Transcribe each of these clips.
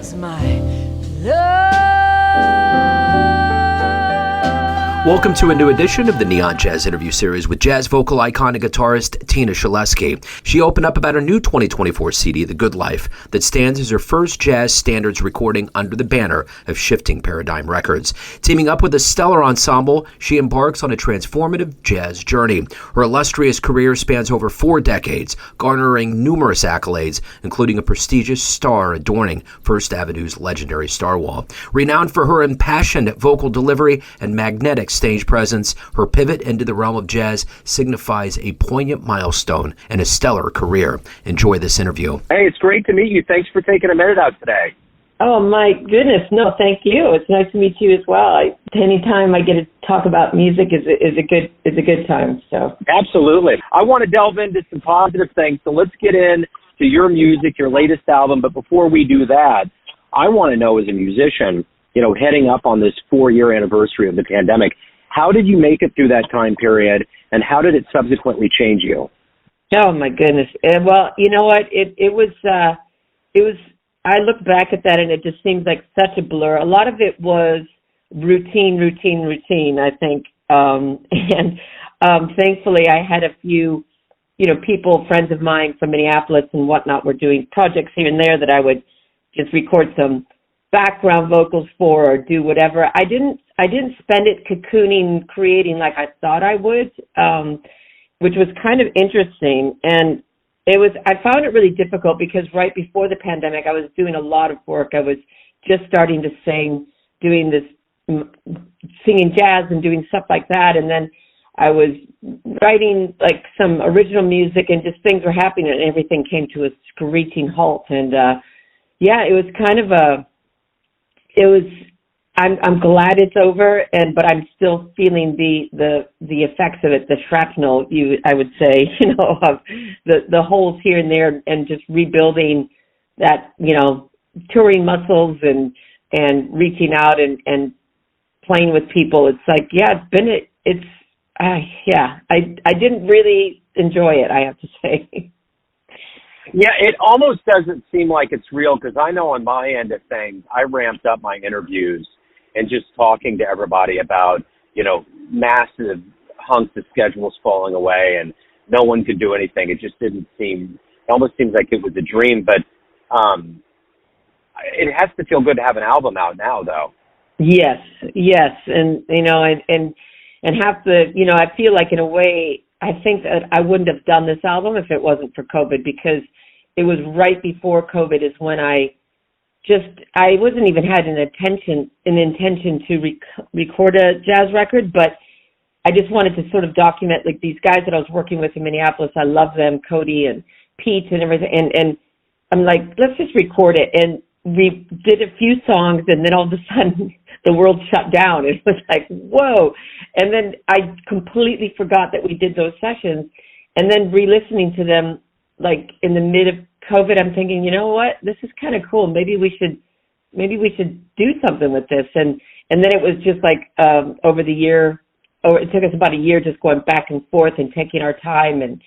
was my love. Welcome to a new edition of the Neon Jazz interview series with jazz vocal icon and guitarist Tina Schlieske. She opened up about her new 2024 CD, The Good Life, that stands as her first jazz standards recording under the banner of Shifting Paradigm Records. Teaming up with a stellar ensemble, she embarks on a transformative jazz journey. Her illustrious career spans over 4 decades, garnering numerous accolades, including a prestigious star adorning First Avenue's legendary Star Wall. Renowned for her impassioned vocal delivery and magnetic stage presence, her pivot into the realm of jazz signifies a poignant milestone and a stellar career. Enjoy this interview. Hey, it's great to meet you. Thanks for taking a minute out today. Oh my goodness, no, thank you. It's nice to meet you as well. Anytime I get to talk about music is a good time. So absolutely, I want to delve into some positive things. So let's get into your music, your latest album. But before we do that, I want to know, as a musician, heading up on this 4-year anniversary of the pandemic, how did you make it through that time period, and how did it subsequently change you? Oh my goodness. Well, you know what? It was. I look back at that and it just seems like such a blur. A lot of it was routine, I think. Thankfully I had a few, people, friends of mine from Minneapolis and whatnot were doing projects here and there that I would just record some background vocals for or do whatever. I didn't spend it cocooning, creating like I thought I would, which was kind of interesting. And I found it really difficult because right before the pandemic, I was doing a lot of work. I was just starting to sing, doing this, singing jazz and doing stuff like that. And then I was writing like some original music and just things were happening and everything came to a screeching halt. And, it was kind of I'm glad it's over, but I'm still feeling the effects of it, the shrapnel, I would say, of the holes here and there, and just rebuilding that, touring muscles and reaching out and playing with people. It's like, I didn't really enjoy it, I have to say. Yeah, it almost doesn't seem like it's real, because I know on my end of things, I ramped up my interviews and just talking to everybody about, massive hunks of schedules falling away and no one could do anything. It just it almost seems like it was a dream, but it has to feel good to have an album out now, though. Yes. And, and have to, I feel like in a way, I think that I wouldn't have done this album if it wasn't for COVID, because it was right before COVID is when I wasn't even had an intention to record a jazz record, but I just wanted to sort of document like these guys that I was working with in Minneapolis. I love them, Cody and Pete and everything. And I'm like, let's just record it. And we did a few songs and then all of a sudden the world shut down. It was like, whoa. And then I completely forgot that we did those sessions. And then re-listening to them, like in the mid of COVID, I'm thinking, you know what, this is kind of cool. Maybe we should do something with this. And then it was just like over the year, it took us about a year just going back and forth and taking our time and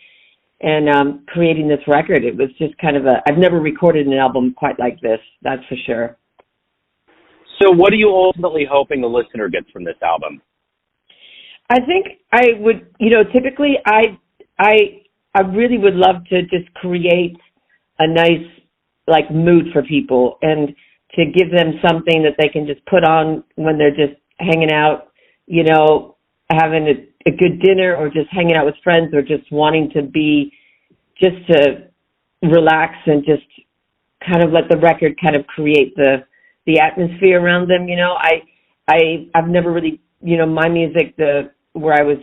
creating this record. It was just kind of I've never recorded an album quite like this, that's for sure. So what are you ultimately hoping the listener gets from this album? I think I would, typically I really would love to just create a nice like mood for people and to give them something that they can just put on when they're just hanging out, having a good dinner or just hanging out with friends or just wanting to relax and just kind of let the record kind of create the atmosphere around them. I've never really, my music, where I was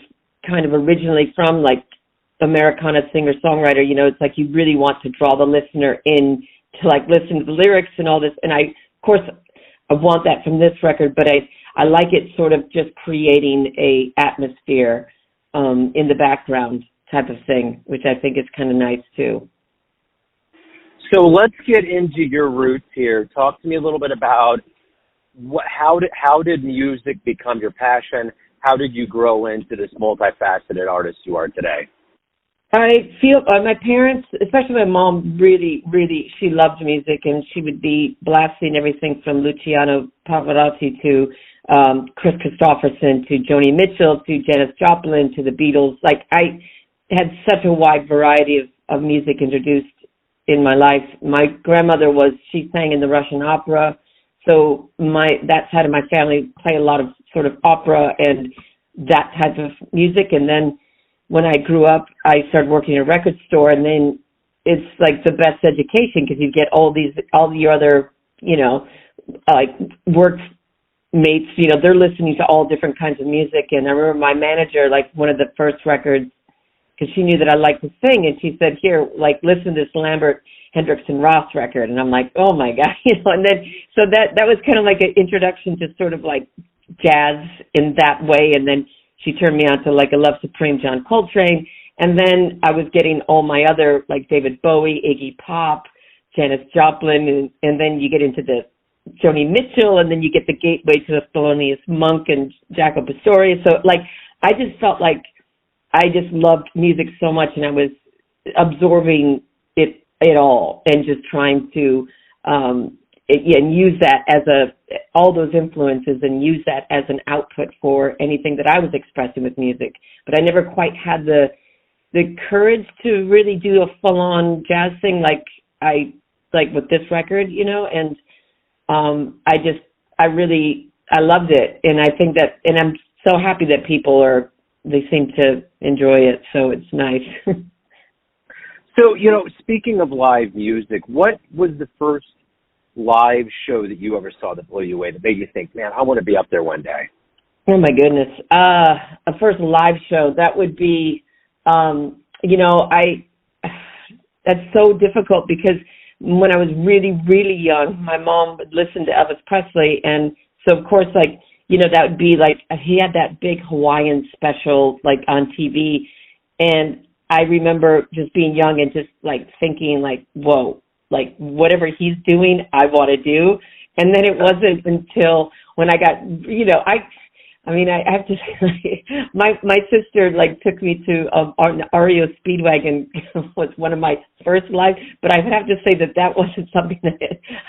kind of originally from, like Americana singer-songwriter, it's like you really want to draw the listener in to like listen to the lyrics and all this. And of course, I want that from this record, but I like it sort of just creating a atmosphere in the background type of thing, which I think is kind of nice too. So let's get into your roots here. Talk to me a little bit about how did music become your passion? How did you grow into this multifaceted artist you are today? I feel my parents, especially my mom, really, really, she loved music, and she would be blasting everything from Luciano Pavarotti to Chris Christopherson to Joni Mitchell to Janis Joplin to the Beatles. Like, I had such a wide variety of music introduced in my life. My grandmother she sang in the Russian opera, so that side of my family play a lot of sort of opera and that type of music. And then when I grew up, I started working in a record store, and then it's like the best education because you get all your other, like workmates, they're listening to all different kinds of music. And I remember my manager, like one of the first records, because she knew that I liked to sing, and she said, "Here, like, listen to this Lambert, Hendricks, and Ross record." And I'm like, "Oh my God," And then so that was kind of like an introduction to sort of like jazz in that way. And then she turned me on to like a Love Supreme, John Coltrane. And then I was getting all my other, like David Bowie, Iggy Pop, Janis Joplin, and then you get into the Joni Mitchell, and then you get the gateway to the Thelonious Monk and Jaco Pastorius. So like, I just felt like I just loved music so much, and I was absorbing it all and just trying to and use that as all those influences and use that as an output for anything that I was expressing with music. But I never quite had the courage to really do a full-on jazz thing like with this record, and I loved it. And I think that, and I'm so happy that they seem to enjoy it. So it's nice. So, speaking of live music, what was the first live show that you ever saw that blew you away, that made you think, man, I want to be up there one day? Oh my goodness. A first live show, that would be, that's so difficult because when I was really, really young, my mom would listen to Elvis Presley. And so of course, like, that would be like, he had that big Hawaiian special, like on TV. And I remember just being young and just like thinking like, whoa, like whatever he's doing, I want to do. And then it wasn't until when I got, I have to say, my sister like took me to an REO Speedwagon was one of my first live, but I would have to say that wasn't something that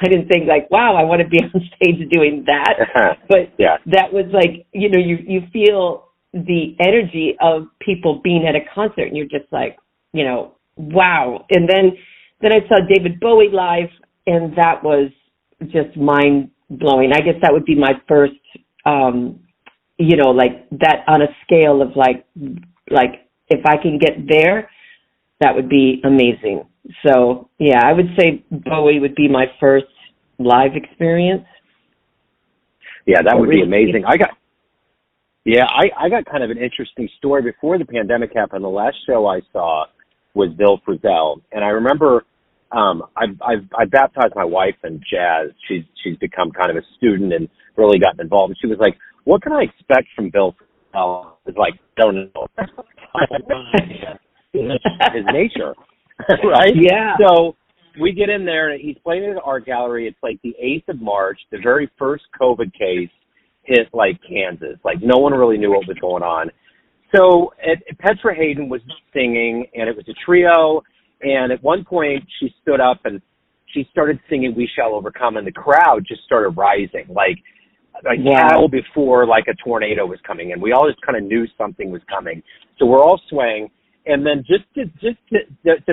I didn't think like, wow, I want to be on stage doing that. But yeah, that was like, you feel the energy of people being at a concert, and you're just like, wow. And then I saw David Bowie live, and that was just mind blowing. I guess that would be my first, like that on a scale of like if I can get there, that would be amazing. So yeah, I would say Bowie would be my first live experience. Yeah, that would be amazing. I got kind of an interesting story before the pandemic happened. The last show I saw was Bill Frisell, and I remember I baptized my wife in jazz. She's become kind of a student and really gotten involved. And she was like, "What can I expect from Bill Frisell?" It's like, don't know. His nature, right? Yeah. So we get in there, and he's playing at an art gallery. It's like the 8th of March, the very first COVID case hit like Kansas. Like no one really knew what was going on. So Petra Hayden was singing, and it was a trio. And at one point, she stood up and she started singing "We Shall Overcome," and the crowd just started rising, like cattle before like a tornado was coming in. We all just kind of knew something was coming, so we're all swaying. And then just to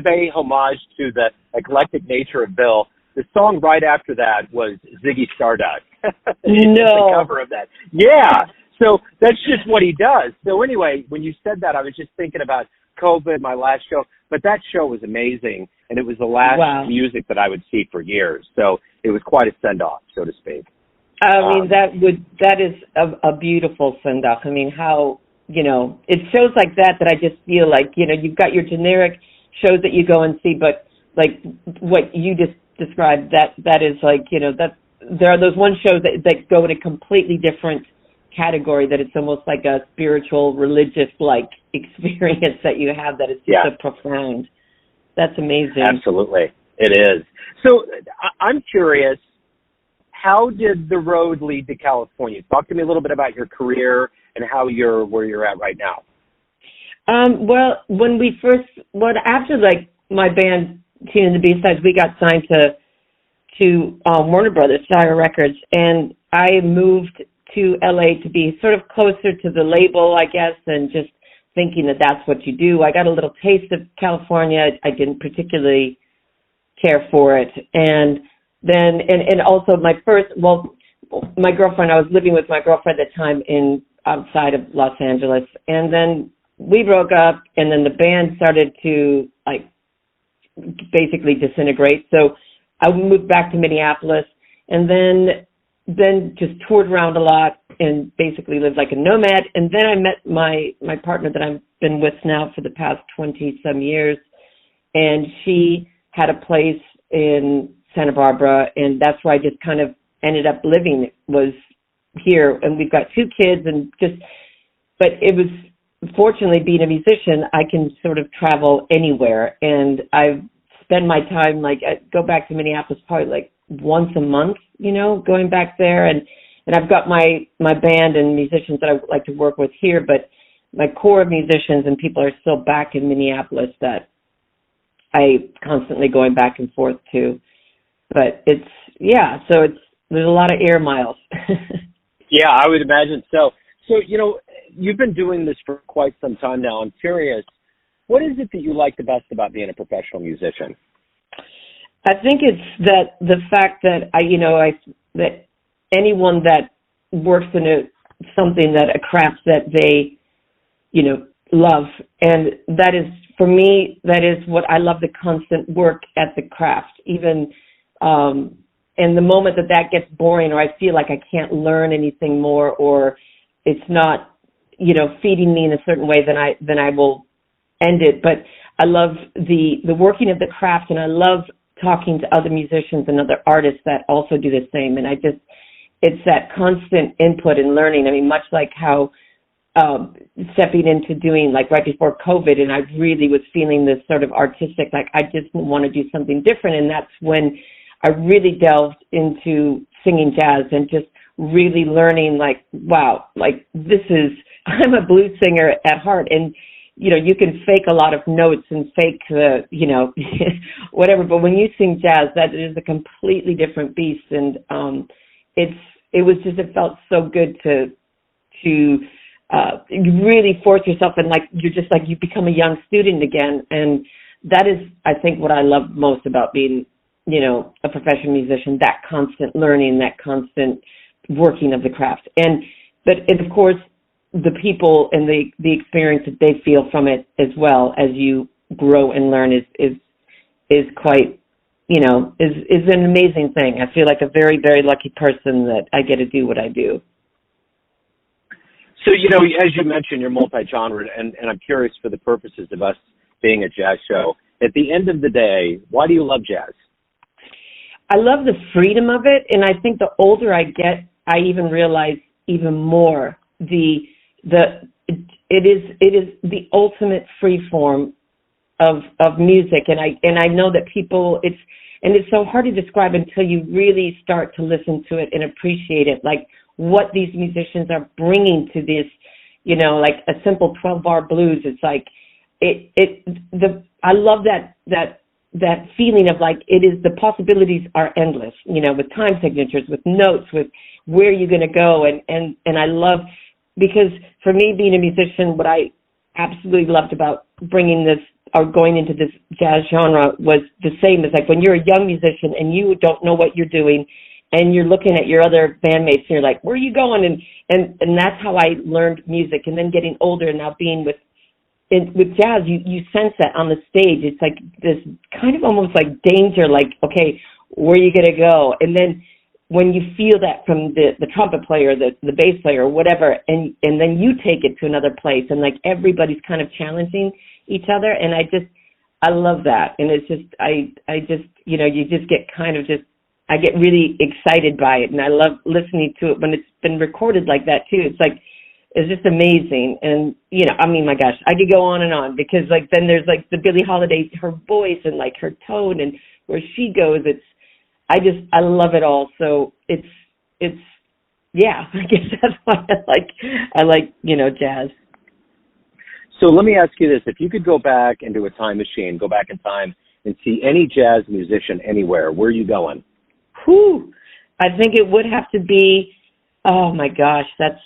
pay homage to the eclectic nature of Bill, the song right after that was Ziggy Stardust. The cover of that. Yeah. So that's just what he does. So anyway, when you said that, I was just thinking about COVID, my last show, but that show was amazing, and it was the last music that I would see for years. So it was quite a send-off, so to speak. I mean, that is a beautiful send-off. I mean, how, it shows like that I just feel like, you've got your generic shows that you go and see, but like what you just described, that is like, that there are those one shows that go in a completely different category, that it's almost like a spiritual, religious like experience that you have, that is just so profound. That's amazing. Absolutely. It is. So I'm curious, how did the road lead to California? Talk to me a little bit about your career and how where you're at right now. Well, after like my band, Tina and the B-Sides, we got signed to Warner Brothers, Shire Records, and I moved to LA to be sort of closer to the label, I guess, and just thinking that that's what you do. I got a little taste of California. I didn't particularly care for it. And then, and also my girlfriend, I was living with my girlfriend at the time outside of Los Angeles. And then we broke up, and then the band started to like basically disintegrate. So I moved back to Minneapolis, and then just toured around a lot and basically lived like a nomad. And then I met my partner that I've been with now for the past 20-some years, and she had a place in Santa Barbara, and that's where I just kind of ended up living, was here. And we've got 2 kids, but it was, fortunately, being a musician, I can sort of travel anywhere, and I've spend my time, like, I go back to Minneapolis probably like once a month, going back there. And I've got my band and musicians that I like to work with here, but my core of musicians and people are still back in Minneapolis that I constantly going back and forth to. But there's a lot of air miles. Yeah, I would imagine so. So, you've been doing this for quite some time now. I'm curious, what is it that you like the best about being a professional musician? I think it's that the fact that that anyone that works in something, that a craft that they, love, and that is, for me, that is what I love, the constant work at the craft. Even, and the moment that gets boring, or I feel like I can't learn anything more, or it's not, feeding me in a certain way, then I will end it. But I love the working of the craft, and I love talking to other musicians and other artists that also do the same. And it's that constant input and learning. I mean, much like how stepping into doing, like right before COVID, and I really was feeling this sort of artistic, like I just want to do something different. And that's when I really delved into singing jazz and just really learning, like, wow, like I'm a blues singer at heart. And you can fake a lot of notes and fake the, whatever. But when you sing jazz, that is a completely different beast. And it felt so good to really force yourself, and like you're just like you become a young student again. And that is, I think, what I love most about being, a professional musician. That constant learning, that constant working of the craft, and of course, the people and the experience that they feel from it as well as you grow and learn is quite, is an amazing thing. I feel like a very, very lucky person that I get to do what I do. So, as you mentioned, you're multi-genre, and I'm curious, for the purposes of us being a jazz show, at the end of the day, why do you love jazz? I love the freedom of it, and I think the older I get, I even realize even more it is the ultimate free form of music, and I know that people, it's so hard to describe until you really start to listen to it and appreciate it, like what these musicians are bringing to this, like a simple 12-bar blues. It's like I love that feeling of like the possibilities are endless, with time signatures, with notes, with where you're going to go, and I love. Because for me, being a musician, what I absolutely loved about bringing this or going into this jazz genre was the same as like when you're a young musician and you don't know what you're doing, and you're looking at your other bandmates and you're like, where are you going? And that's how I learned music. And then getting older and now being with jazz, you sense that on the stage. It's like this kind of almost like danger, like, okay, where are you going to go? And then when you feel that from the trumpet player, the bass player, or whatever, and then you take it to another place, and like everybody's kind of challenging each other, and I love that, and it's just I just you just get kind of I get really excited by it, and I love listening to it when it's been recorded like that too. It's just amazing, and I mean, my gosh, I could go on and on, because like then there's like the Billie Holiday, her voice and like her tone and where she goes, I love it all. So it's yeah, I guess that's why I like jazz. So let me ask you this. If you could go back into a time machine, go back in time and see any jazz musician anywhere, where are you going? Whew. I think it would have to be, oh my gosh, that's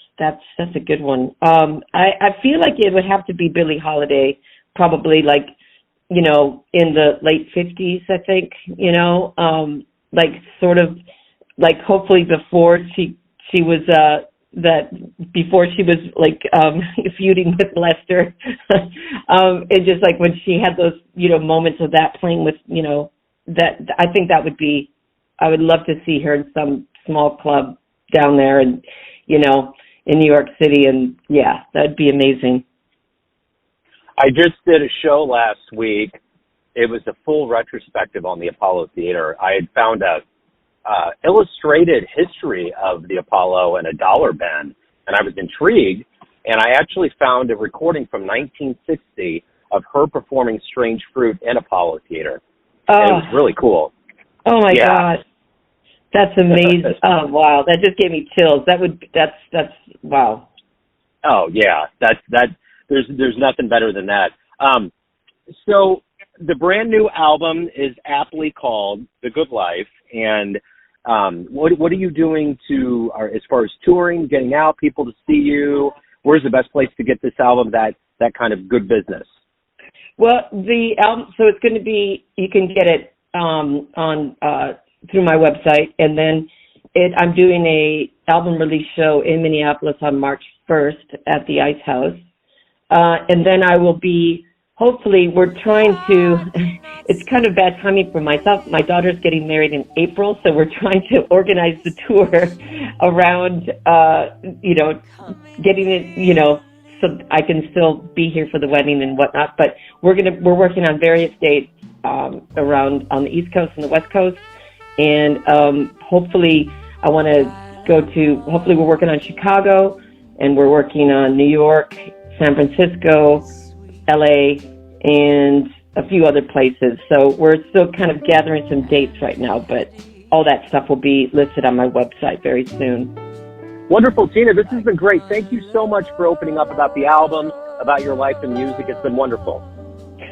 a good one. I feel like it would have to be Billie Holiday, probably like, in the late 50s, I think, like sort of like hopefully before she was before she was like feuding with Lester. It's just like when she had those, moments of that playing with, that I think that would be, I would love to see her in some small club down there and, in New York City. And yeah, that'd be amazing. I just did a show last week. It was a full retrospective on the Apollo Theater. I had found a illustrated history of the Apollo and a dollar bin, and I was intrigued. And I actually found a recording from 1960 of her performing Strange Fruit in Apollo Theater. Oh, and it was really cool. Oh my God. That's amazing. Oh, wow. That just gave me chills. That's wow. Oh yeah. There's nothing better than that. So the brand new album is aptly called The Good Life. And what are you doing as far as touring, getting out, people to see you? Where's the best place to get this album, that kind of good business? Well, the album, so it's going to be, you can get it on through my website, and then I'm doing a album release show in Minneapolis on March 1st at the Ice House, and then I will be, hopefully, we're trying to, it's kind of bad timing for myself. My daughter's getting married in April, so we're trying to organize the tour around, getting it, so I can still be here for the wedding and whatnot. But we're working on various dates around on the East Coast and the West Coast, and hopefully I want to hopefully we're working on Chicago, and we're working on New York, San Francisco, LA, and a few other places. So we're still kind of gathering some dates right now, but all that stuff will be listed on my website very soon. Wonderful, Tina. This has been great. Thank you so much for opening up about the album, about your life and music. It's been wonderful.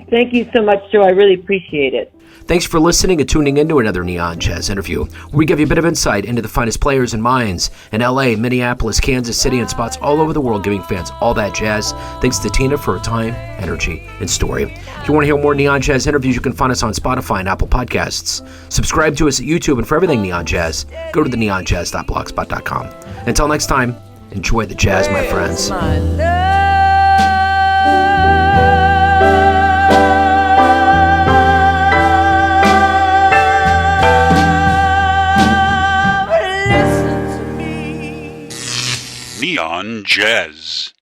Thank you so much, Joe. I really appreciate it. Thanks for listening and tuning into another Neon Jazz interview, where we give you a bit of insight into the finest players and minds in LA, Minneapolis, Kansas City, and spots all over the world, giving fans all that jazz. Thanks to Tina for her time, energy, and story. If you want to hear more Neon Jazz interviews, you can find us on Spotify and Apple Podcasts. Subscribe to us at YouTube, and for everything Neon Jazz, go to theneonjazz.blogspot.com. Until next time, enjoy the jazz, my friends. Neon Jazz.